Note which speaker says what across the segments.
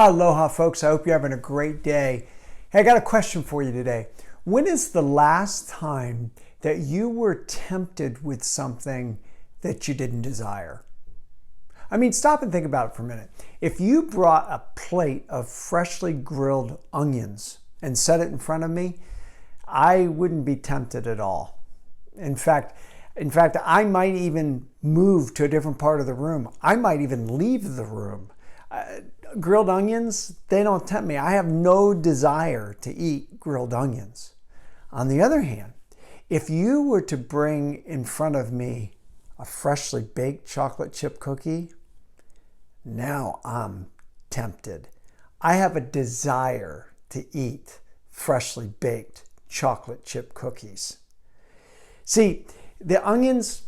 Speaker 1: Aloha, folks. I hope you're having a great day. Hey, I got a question for you today. When is the last time that you were tempted with something that you didn't desire? I mean, stop and think about it for a minute. If you brought a plate of freshly grilled onions and set it in front of me, I wouldn't be tempted at all. In fact, I might even move to a different part of the room. I might even leave the room. Grilled onions, they don't tempt me. I have no desire to eat grilled onions. On the other hand, if you were to bring in front of me a freshly baked chocolate chip cookie, now I'm tempted. I have a desire to eat freshly baked chocolate chip cookies. See, the onions,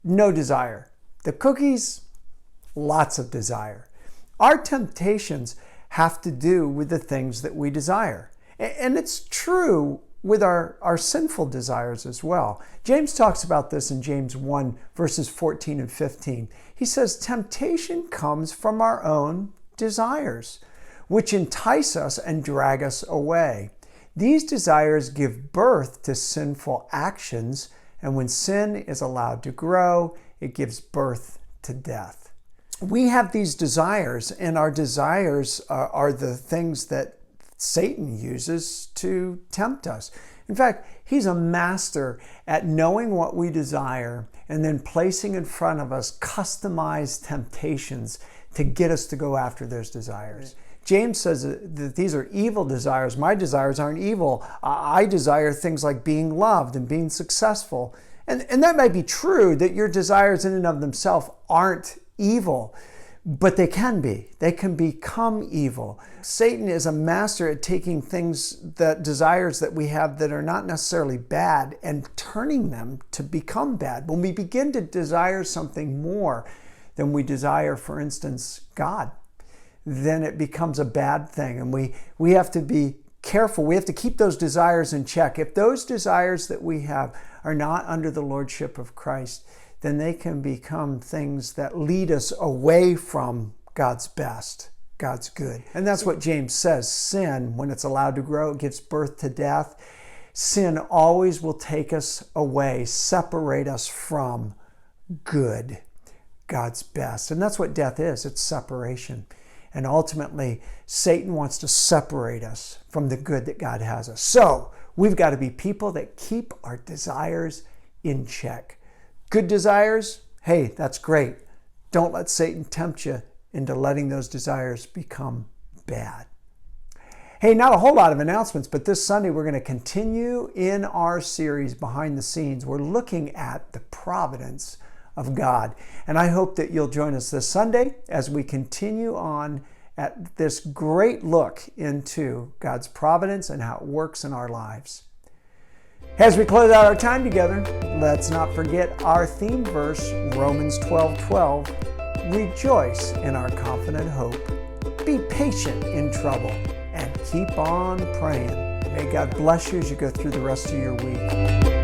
Speaker 1: no desire. The cookies, lots of desire. Our temptations have to do with the things that we desire. And it's true with our sinful desires as well. James talks about this in James 1, verses 14 and 15. He says, temptation comes from our own desires, which entice us and drag us away. These desires give birth to sinful actions, and when sin is allowed to grow, it gives birth to death. We have these desires, and our desires are the things that Satan uses to tempt us. In fact, he's a master at knowing what we desire and then placing in front of us customized temptations to get us to go after those desires. Right. James says that these are evil desires. My desires aren't evil. I desire things like being loved and being successful. And that might be true, that your desires in and of themselves aren't evil, but they can be. They can become evil. Satan is a master at taking desires that we have that are not necessarily bad and turning them to become bad. When we begin to desire something more than we desire, for instance, God, then it becomes a bad thing. And we have to be careful. We have to keep those desires in check. If those desires that we have are not under the lordship of Christ, then they can become things that lead us away from God's best, God's good. And that's what James says. Sin, when it's allowed to grow, it gives birth to death. Sin always will take us away, separate us from good, God's best. And that's what death is. It's separation. And ultimately, Satan wants to separate us from the good that God has us. So we've got to be people that keep our desires in check. Good desires, hey, that's great. Don't let Satan tempt you into letting those desires become bad. Hey, not a whole lot of announcements, but this Sunday we're going to continue in our series Behind the Scenes. We're looking at the providence of God. And I hope that you'll join us this Sunday as we continue on at this great look into God's providence and how it works in our lives. As we close out our time together, let's not forget our theme verse, Romans 12:12. Rejoice in our confident hope. Be patient in trouble and keep on praying. May God bless you as you go through the rest of your week.